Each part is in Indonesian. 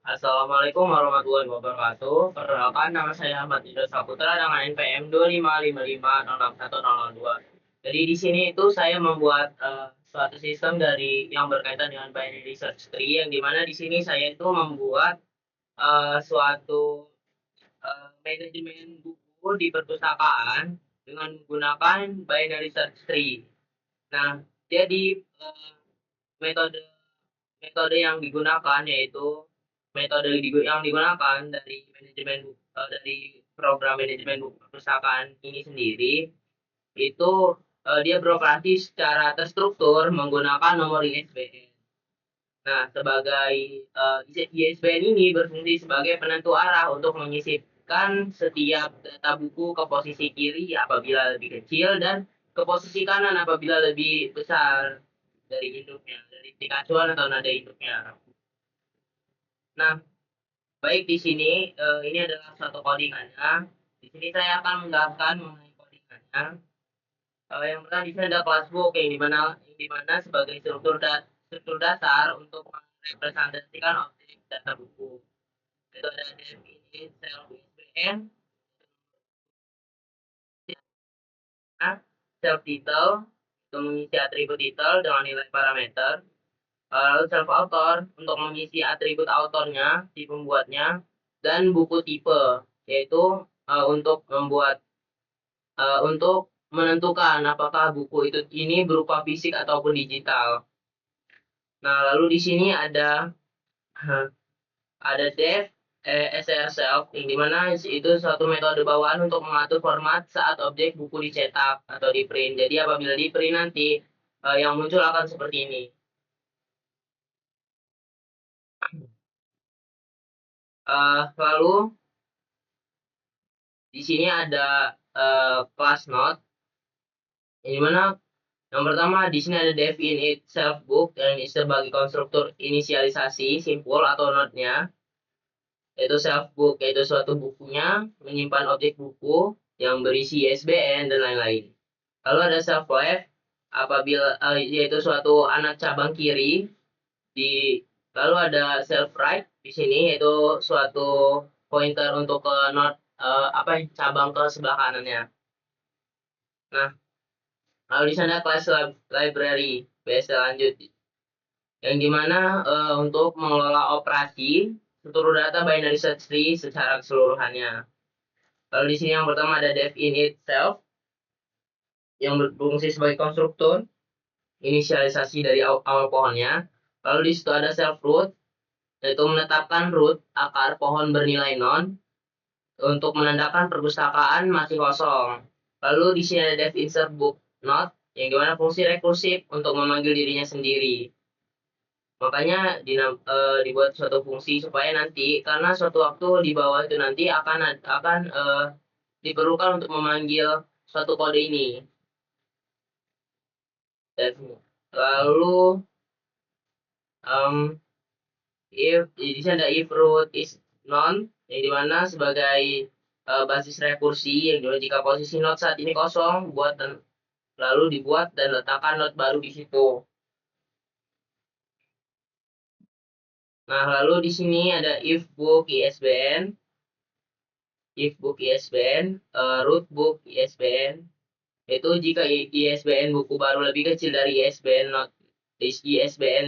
Assalamualaikum warahmatullahi wabarakatuh. Perkenalkan, nama saya Ahmad Idris Saputra dengan NPM 2555061002. Jadi di sini itu saya membuat suatu sistem dari yang berkaitan dengan binary search tree, yang dimana di sini saya itu membuat suatu manajemen buku di perpustakaan dengan menggunakan binary search tree. Nah, jadi metode metode yang digunakan yaitu yang digunakan dari dari program manajemen buku perpustakaan ini sendiri itu dia beroperasi secara terstruktur menggunakan nomor ISBN. Nah, sebagai ISBN ini berfungsi sebagai penentu arah untuk menyisipkan setiap data buku ke posisi kiri apabila lebih kecil dan ke posisi kanan apabila lebih besar dari induknya, dari titik acuan atau nada induknya. Nah, baik di sini ini adalah suatu codingannya. Di sini saya akan menjelaskan mengenai codingannya. Yang pertama di sini ada kelas book yang dimana sebagai struktur dasar untuk merepresentasikan objek data buku. Itu ada definite self USBN, self title, untuk mengisi atribut title dengan nilai parameter. Lalu self author untuk mengisi atribut autornya, si pembuatnya, dan buku tipe, yaitu untuk menentukan apakah buku ini berupa fisik ataupun digital. Nah, lalu di sini ada def self, yang dimana itu suatu metode bawaan untuk mengatur format saat objek buku dicetak atau di print. Jadi apabila di print nanti yang muncul akan seperti ini. Lalu di sini ada class note, yang dimana yang pertama di sini ada def init self book yang sebagai konstruktor inisialisasi simpul atau node-nya, yaitu self book yaitu suatu bukunya menyimpan objek buku yang berisi ISBN dan lain-lain. Lalu ada self left apabila yaitu suatu anak cabang kiri di lalu ada self right di sini yaitu suatu pointer untuk ke node cabang ke sebelah kanannya. Nah, lalu di sana kelas library biasa lanjut, yang dimana untuk mengelola operasi seluruh data binary search tree secara keseluruhannya. Lalu di sini yang pertama ada def init self yang berfungsi sebagai konstruktor inisialisasi dari awal pohonnya. Lalu di situ ada self root, yaitu menetapkan root akar pohon bernilai non untuk menandakan perpustakaan masih kosong. Lalu di sini ada def insert book not, yang dimana fungsi rekursif untuk memanggil dirinya sendiri. Makanya dibuat suatu fungsi supaya nanti karena suatu waktu di bawah itu nanti akan diperlukan untuk memanggil suatu kode ini. Lalu di sini ada if root is non, yang dimana sebagai basis rekursi, yang dimana jika posisi node saat ini kosong lalu dibuat dan letakkan node baru di situ. Nah, lalu di sini ada if book ISBN, root book ISBN, itu jika ISBN buku baru lebih kecil dari ISBN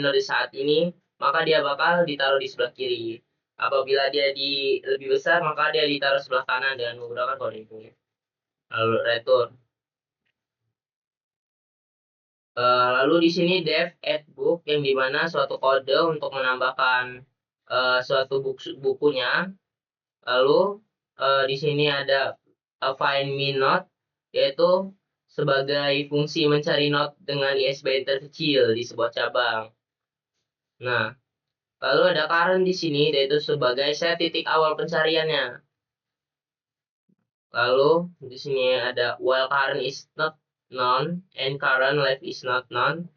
node saat ini, maka dia bakal ditaruh di sebelah kiri. Apabila dia lebih besar, maka dia ditaruh sebelah kanan dengan menggunakan kode itu. Lalu return. Lalu di sini def add book, yang dimana suatu kode untuk menambahkan suatu bukunya. Lalu di sini ada find me node, yaitu sebagai fungsi mencari node dengan ISBN terkecil di sebuah cabang. Nah, lalu ada current di sini, yaitu sebagai set titik awal pencariannya. Lalu di sini ada while current is not known and current left is not known.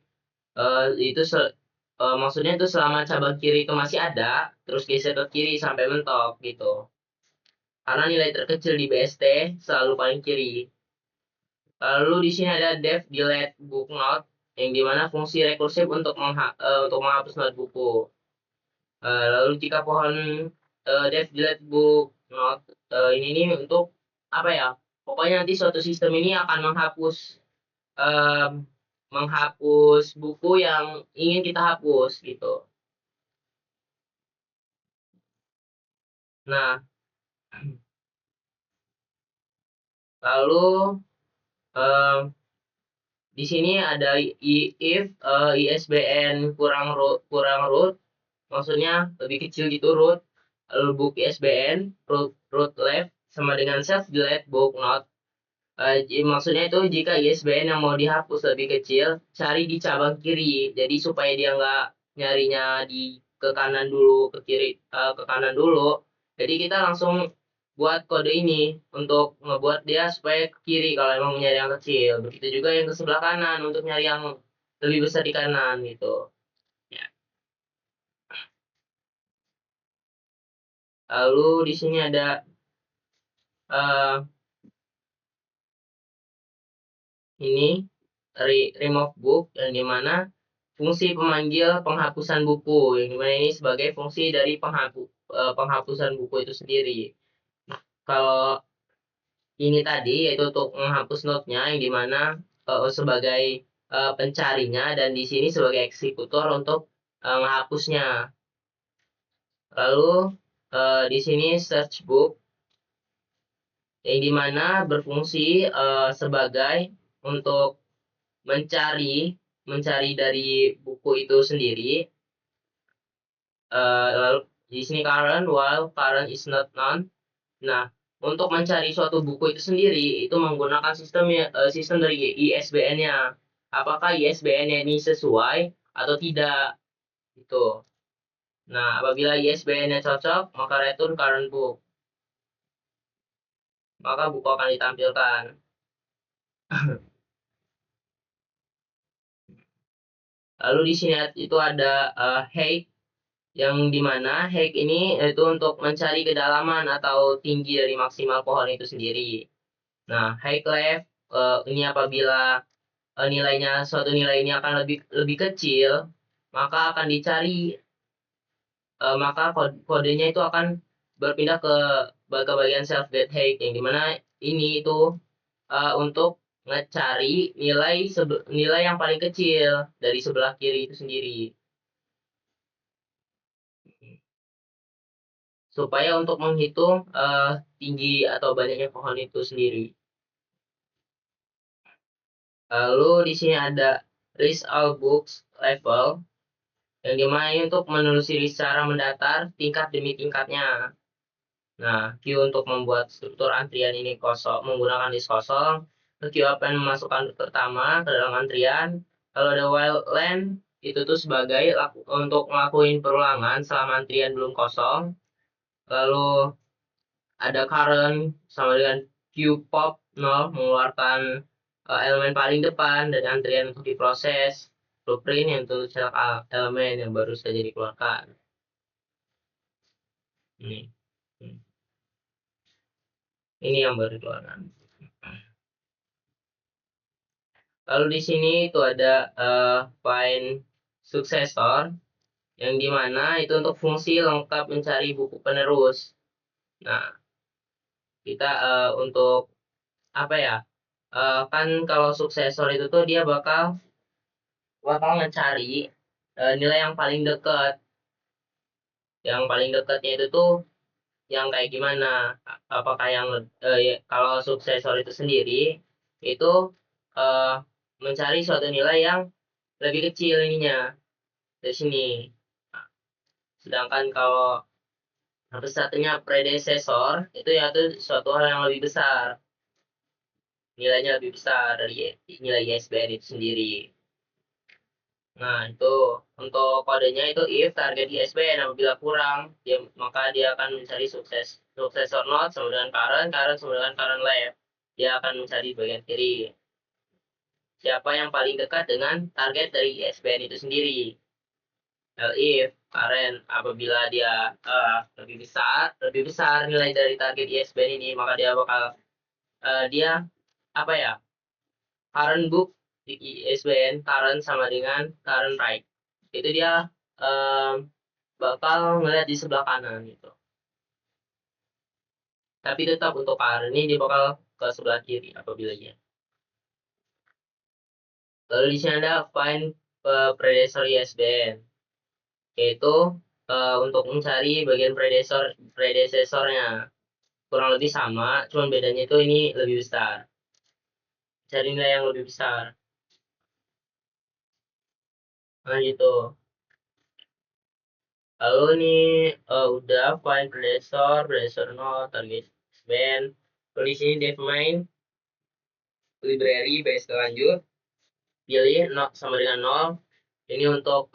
Maksudnya itu selama cabang kiri itu masih ada, terus geser ke kiri sampai mentok gitu. Karena nilai terkecil di BST selalu paling kiri. Lalu di sini ada def delete book note, yang dimana fungsi rekursif untuk menghapus note buku. Lalu jika pohon def delete book not ini nih untuk apa ya? Pokoknya nanti suatu sistem ini akan em, menghapus buku yang ingin kita hapus gitu. Nah, lalu em, di sini ada if ISBN kurang root, maksudnya lebih kecil gitu root, lalu book ISBN root left sama dengan self delete book not. Maksudnya itu jika ISBN yang mau dihapus lebih kecil, cari di cabang kiri. Jadi supaya dia nggak nyarinya di ke kanan dulu, ke kiri, ke kanan dulu. Jadi kita langsung buat kode ini untuk ngebuat dia supaya ke kiri kalau emang nyari yang kecil. Begitu juga yang ke sebelah kanan untuk nyari yang lebih besar di kanan gitu. Ya. Lalu di sini ada eh, ini remove book yang dimana fungsi pemanggil penghapusan buku yang dimana ini sebagai fungsi dari penghapusan buku itu sendiri. Nah, kalau ini tadi yaitu untuk menghapus note-nya yang dimana sebagai pencarinya dan di sini sebagai eksekutor untuk menghapusnya. Lalu di sini search book yang dimana berfungsi sebagai untuk mencari mencari dari buku itu sendiri. Lalu di sini current while current is not known. Nah, untuk mencari suatu buku itu sendiri itu menggunakan sistem dari ISBN-nya. Apakah ISBN-nya ini sesuai atau tidak gitu. Nah, apabila ISBN-nya cocok, maka return current book. Maka buku akan ditampilkan. Lalu di sini itu ada height yang dimana height ini itu untuk mencari kedalaman atau tinggi dari maksimal pohon itu sendiri. Nah, height left ini apabila suatu nilai ini akan lebih lebih kecil, maka akan dicari maka kodenya itu akan berpindah ke bagian self get height yang dimana ini itu untuk ngecari nilai yang paling kecil dari sebelah kiri itu sendiri. Supaya untuk menghitung tinggi atau banyaknya pohon itu sendiri. Lalu di sini ada list all books level yang dimana ini untuk menelusuri secara mendatar tingkat demi tingkatnya. Nah, queue untuk membuat struktur antrian ini kosong menggunakan list kosong. Queue apa yang memasukkan pertama ke dalam antrian. Kalau ada while len itu tuh sebagai untuk ngelakuin perulangan selama antrian belum kosong. Lalu ada current sama dengan queue pop 0 mengeluarkan elemen paling depan dari antrian untuk diproses. Blueprint yang untuk cetak elemen yang baru saja dikeluarkan. Ini. Ini yang baru dikeluarkan. Lalu di sini itu ada find successor yang dimana itu untuk fungsi lengkap mencari buku penerus. Nah, kita untuk apa ya? Kan kalau suksesor itu tuh dia bakal mencari nilai yang paling dekat. Yang paling dekatnya itu tuh yang kayak gimana? Apakah yang kalau suksesor itu sendiri itu uh, mencari suatu nilai yang lebih kecil ininya dari sini. Nah, sedangkan kalau satu-satunya predesesor itu ya itu suatu hal yang lebih besar, nilainya lebih besar dari nilai ISBN itu sendiri. Nah, itu untuk kodenya itu if target ISBN apabila kurang, maka dia akan mencari suksesor node sama dengan current sama dengan current left. Dia akan mencari bagian kiri. Siapa yang paling dekat dengan target dari ISBN itu sendiri. If current apabila dia lebih besar nilai dari target ISBN ini, maka dia bakal dia apa ya? Current book di ISBN current sama dengan current right. Itu dia um, bakal ngeliat di sebelah kanan gitu. Tapi tetap untuk karir ini dia bakal ke sebelah kiri apabila dia. Lalu di sini ada find predecessor ISBN, yaitu untuk mencari bagian predecesornya. Kurang lebih sama, cuman bedanya itu ini lebih besar. Cari nilai yang lebih besar. Nah gitu. Lalu ini udah find predecessor node, target ISBN. Lalu di sini define library base lanjut. Pilih 0 sama dengan 0. Ini untuk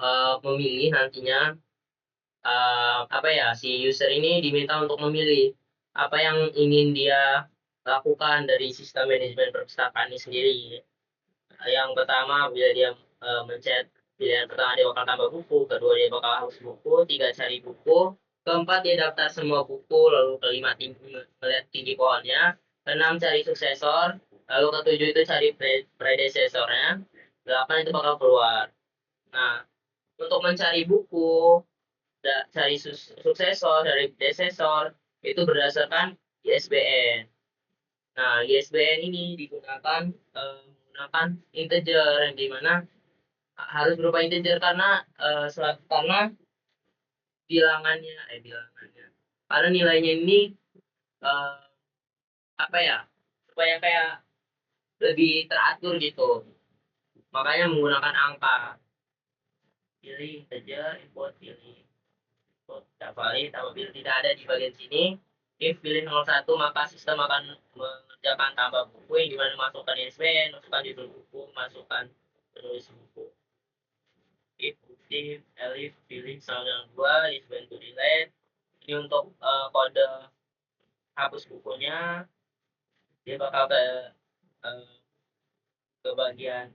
memilih nantinya apa ya, si user ini diminta untuk memilih apa yang ingin dia lakukan dari sistem manajemen perpustakaan ini sendiri. Yang pertama, bila dia mencet, pilihan pertama dia bakal tambah buku, kedua dia bakal hapus buku, tiga cari buku, keempat dia daftar semua buku, lalu kelima melihat tinggi pohonnya, keenam cari suksesor, lalu ketujuh itu cari predecesornya, delapan itu bakal keluar. Nah, untuk mencari buku, cari suksesor dari predecessor itu berdasarkan ISBN. Nah, ISBN ini digunakan menggunakan integer yang dimana harus berupa integer karena karena bilangannya karena nilainya ini eh, apa ya, supaya kayak lebih teratur gitu, makanya menggunakan angka. Pilih integer, import, pilih valid apabila tidak ada di bagian sini. If pilih 01 maka sistem akan mengerjakan tambah buku yang dimana masukkan ISBN, masukkan judul buku, masukkan penulis buku. If elif pilih sama dengan 2, ISBN to delete. Ini untuk kode hapus bukunya, dia bakal ke bagian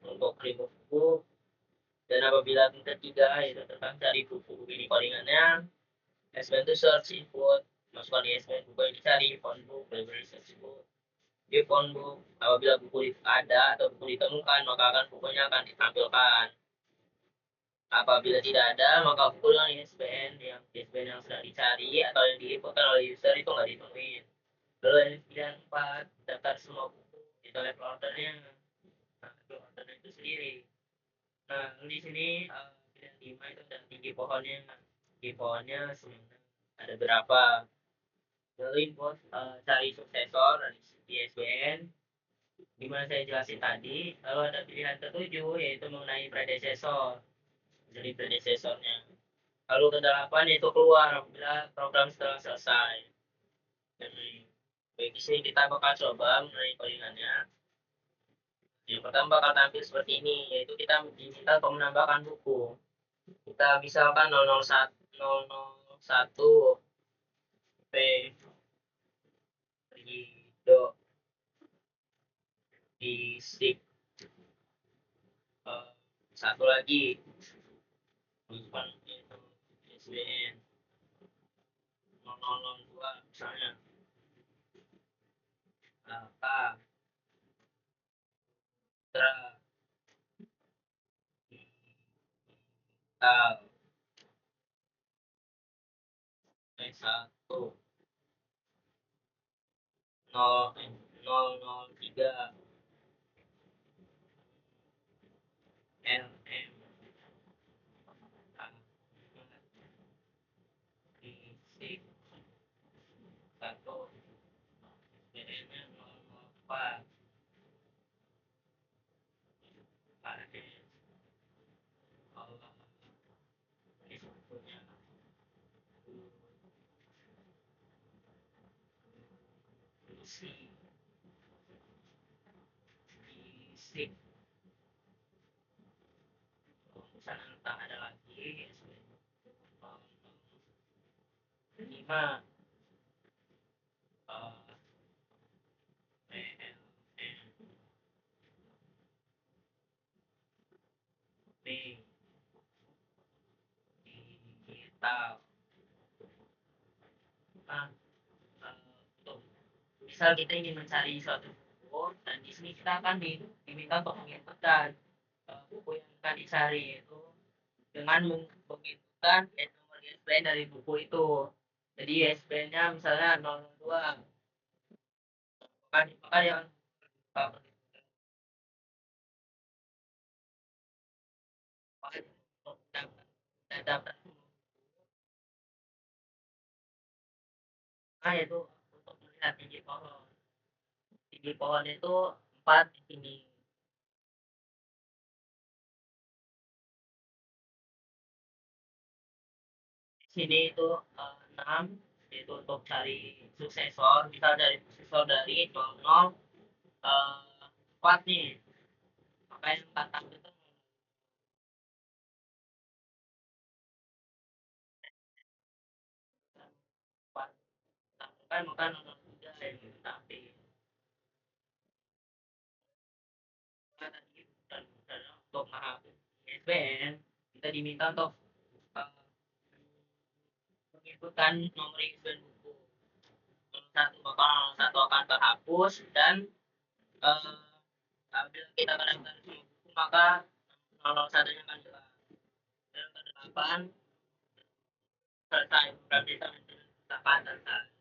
untuk remove buku. Dan apabila ketiga itu tentang cari buku ini codingannya, ISBN to search input, masukkan di ISBN buku yang dicari, phone book, library search book. Di phone book, apabila buku ada atau buku ditemukan, maka bukunya akan ditampilkan. Apabila tidak ada, maka buku dengan ISBN yang sudah dicari atau yang diinputkan oleh user itu nggak ditemuin. Lalu yang pilihan 4, daftar semua buku, itu level ordernya. Nah, level ordernya itu sendiri. Nah, di sini pilihan 5 itu ada tinggi pohonnya. Tinggi pohonnya ada berapa? Lalu input cari suksesor dari ISBN, dimana saya jelasin tadi. Lalu ada pilihan ketujuh, yaitu mengenai predecessor. Jadi predecesornya. Lalu ke-8 yaitu keluar apabila program setelah selesai. Jadi di sini kita bakal coba mengenai codingannya. Yang pertama bakal tampil seperti ini, yaitu kita diminta untuk menambahkan buku. Kita misalkan 001 P do di stick satu lagi bukan itu SBN 0002 misalnya, maka kita satu 003 LM fisik satu BN-nya 004 KS Allah punya fungsi fisik. Misalnya entah ada lagi 5 PLN B digital. Nah, untuk misal kita ingin mencari suatu buku dan di sini kita akan diminta untuk menginputkan buku yang akan dicari itu dengan menginputkan nomor ISBN dari buku itu. Jadi ISBN-nya misalnya 002, maka yang data itu untuk melihat tinggi pohon. Tinggi pohon itu 4 di sini. Di sini itu 6 itu untuk cari suksesor, misal dari suksesor dari 00 4 nih. Maka yang kata itu 4. Kan maka 03 yang tapi tadi dan untuk menghapus ISBN kita diminta untuk uh, menginputkan nomor ISBN buku. Satu akan terhapus dan apabila kita kadang-kadang semua buku maka 01-nya akan hilang. Dan ke-8 selesai program desa manajemen pustaka selesai.